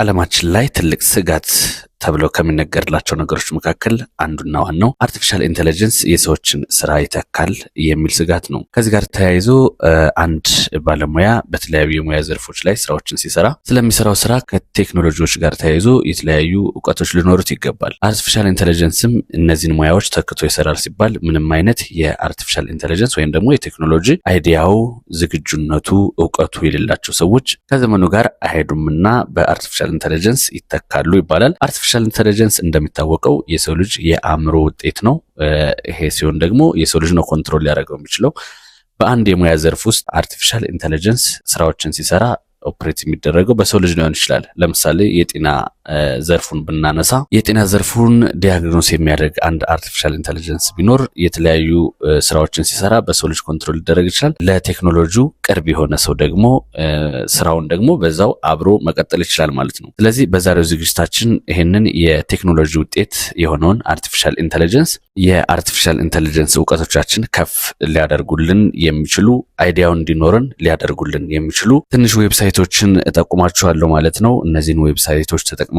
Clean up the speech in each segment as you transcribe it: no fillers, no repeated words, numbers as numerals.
ዓለማችን ላይ ትልቅ ስጋት ተብለው ከሚነገርላቸው ነገሮች መካከል አንዱና ዋናው አርቲፊሻል ኢንተለጀንስ የሰዎችን ስራ ይተካል የሚል ስጋት ነው። ከዚህ ጋር ተያይዞ አንድ ባለሙያ በተለያዩ የሙያ ዘርፎች ላይ ስራዎችን ሲሰራ ስለሚሰራው ስራ ከቴክኖሎጂዎች ጋር ተያይዞ የተለያዩ እውቀቶች ሊኖሩት ይገባል። አርቲፊሻል ኢንተለጀንስም እነዚህን ሙያዎች ተክቶ ይሰራል ሲባል ምንም አይነት የአርቲፊሻል ኢንተለጀንስ ወይም ደግሞ የቴክኖሎጂ አይዲያው፣ ዝግጁነቱ፣ እውቀቱ የሌላቸው ሰዎች ከዘመኑ ጋር አይሄዱምና በአርቲፊሻል ኢንተለጀንስ ይተካሉ ይባላል። አርቲፊሻል ኢንተለጀንስ እንደሚታወቀው የሰው ልጅ የአእምሮ ውጤት ነው። ይሄ ሲሆን ደግሞ የሰው ልጅ ነው ኮንትሮል ሊያደርገው የሚችለው። በአንድ የሙያ ዘርፍ ውስጥ አርቲፊሻል ኢንተለጀንስ ስራዎችን ሲሰራ ኦፕሬት የሚደረገው በሰው ልጅ ሊሆን ይችላል። ለምሳሌ የጤና ዘርፉን ብናነሳ የጤና ዘርፉን ዲያግኖስ የሚያደርግ አንድ አርቲፊሻል ኢንተለጀንስ ቢኖር የተለያዩ ስራዎችን ሲሰራ በሰው ልጅ ኮንትሮል ሊደረግ ይችላል። ለቴክኖሎጂው ቅርብ የሆነ ሰው ደግሞ ስራውን ደግሞ በዛው አብሮ መቀጠል ይችላል ማለት ነው። ስለዚህ በዛሬው ዝግጅታችን ይሄንን የቴክኖሎጂ ውጤት የሆነውን አርቲፊሻል ኢንተለጀንስ የአርቲፊሻል ኢንተለጀንስ እውቀቶቻችን ከፍ ሊያደርጉልን የሚችሉ አይዲያውን እንዲኖረን ሊያደርጉልን የሚችሉ ትንሽ ዌብሳይቶችን እጠቁማችኋለሁ ማለት ነው። እነዚህን ዌብሳይቶች ተጠቅማችሁ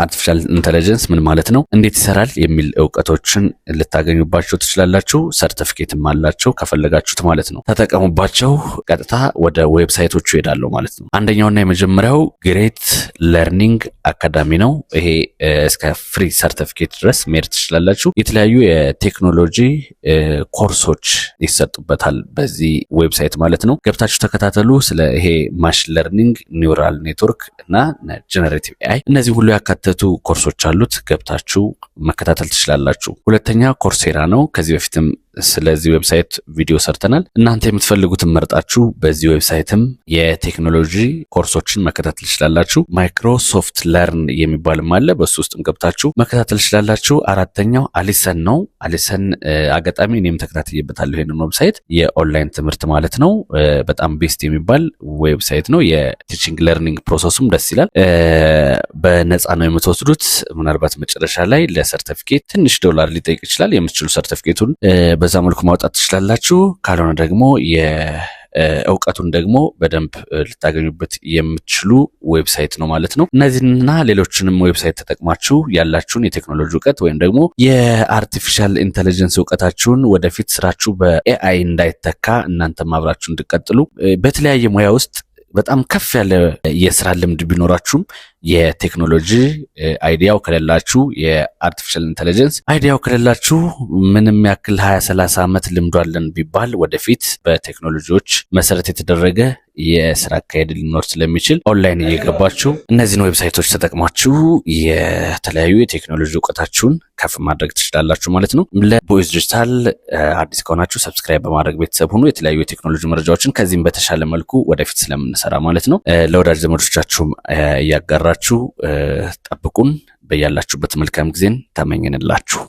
አርቲፊሻል ኢንተለጀንስ ምን ማለት ነው፣ እንዴት ይሰራል የሚል እውቀቶችን ልታገኙባቸው ትችላላችሁ። ሰርቲፊኬትም አላቸው ከፈለጋችሁት ማለት ነው። ተጠቀሙባቸው። ቀጥታ ወደ ዌብሳይቶቹ ሄዳለሁ ማለት ነው። አንደኛውና የመጀመሪያው ግሬት ለርኒንግ አካዳሚ ነው። ይሄ እስከ ፍሪ ሰርቲፊኬት ድረስ መሄድ ትችላላችሁ። የተለያዩ የቴክኖሎጂ ኮርሶች ይሰጡበታል በዚህ ዌብሳይት ማለት ነው። ገብታችሁ ተከታተሉ። ስለ ይሄ ማሽን ለርኒንግ፣ ኒውራል ኔትወርክ እና ጀነሬቲቭ ኤአይ እነዚህ ሁሉ ያካተቱ ኮርሶች አሉት። ገብታችሁ መከታተል ትችላላችሁ። ሁለተኛ ኮርሴራ ነው። ከዚህ በፊትም ስለዚህ ዌብሳይት ቪዲዮ ሰርተናል። እናንተ የምትፈልጉትን መርጣችሁ በዚህ ዌብሳይትም የቴክኖሎጂ ኮርሶችን መከታተል ትችላላችሁ። ማይክሮሶፍት ለርን የሚባልም አለ። በሱ ውስጥም ገብታችሁ መከታተል ትችላላችሁ። አራተኛው አሊሰን ነው። አሊሰን አጋጣሚ እኔም ተከታትዬበታለሁ ይሄንን ዌብሳይት፣ የኦንላይን ትምህርት ማለት ነው። በጣም ቤስት የሚባል ዌብሳይት ነው። የቲቺንግ ለርኒንግ ፕሮሰሱም ደስ ይላል። በነፃ ነው የምትወስዱት። ምናልባት መጨረሻ ላይ ለሰርቲፊኬት ትንሽ ዶላር ሊጠይቅ ይችላል። የምትችሉ ሰርቲፊኬቱን በዛ መልኩ ማውጣት ትችላላችሁ። ካልሆነ ደግሞ የእውቀቱን ደግሞ በደንብ ልታገኙበት የምትችሉ ዌብሳይት ነው ማለት ነው። እነዚህና ሌሎችንም ዌብሳይት ተጠቅማችሁ ያላችሁን የቴክኖሎጂ እውቀት ወይም ደግሞ የአርቲፊሻል ኢንተለጀንስ እውቀታችሁን ወደፊት ስራችሁ በኤአይ እንዳይተካ እናንተም አብራችሁ እንድትቀጥሉ በተለያየ ሙያ ውስጥ በጣም ከፍ ያለ የስራ ልምድ ቢኖራችሁም የቴክኖሎጂ አይዲያው ከሌላችሁ የአርቲፊሻል ኢንተለጀንስ አይዲያው ከሌላችሁ ምንም ያክል 20-30 ዓመት ልምዱ አለን ቢባል ወደፊት በቴክኖሎጂዎች መሰረት የተደረገ የስራ አካሄድ ሊኖር ስለሚችል ኦንላይን እየገባችሁ እነዚህን ዌብሳይቶች ተጠቅማችሁ የተለያዩ የቴክኖሎጂ እውቀታችሁን ከፍ ማድረግ ትችላላችሁ ማለት ነው። ለቦይስ ዲጂታል አዲስ ከሆናችሁ ሰብስክራይብ በማድረግ ቤተሰብ ሁኑ። የተለያዩ የቴክኖሎጂ መረጃዎችን ከዚህም በተሻለ መልኩ ወደፊት ስለምንሰራ ማለት ነው ለወዳጅ ዘመዶቻችሁም እያጋራችሁ ጠብቁን። በያላችሁበት መልካም ጊዜን ተመኘንላችሁ።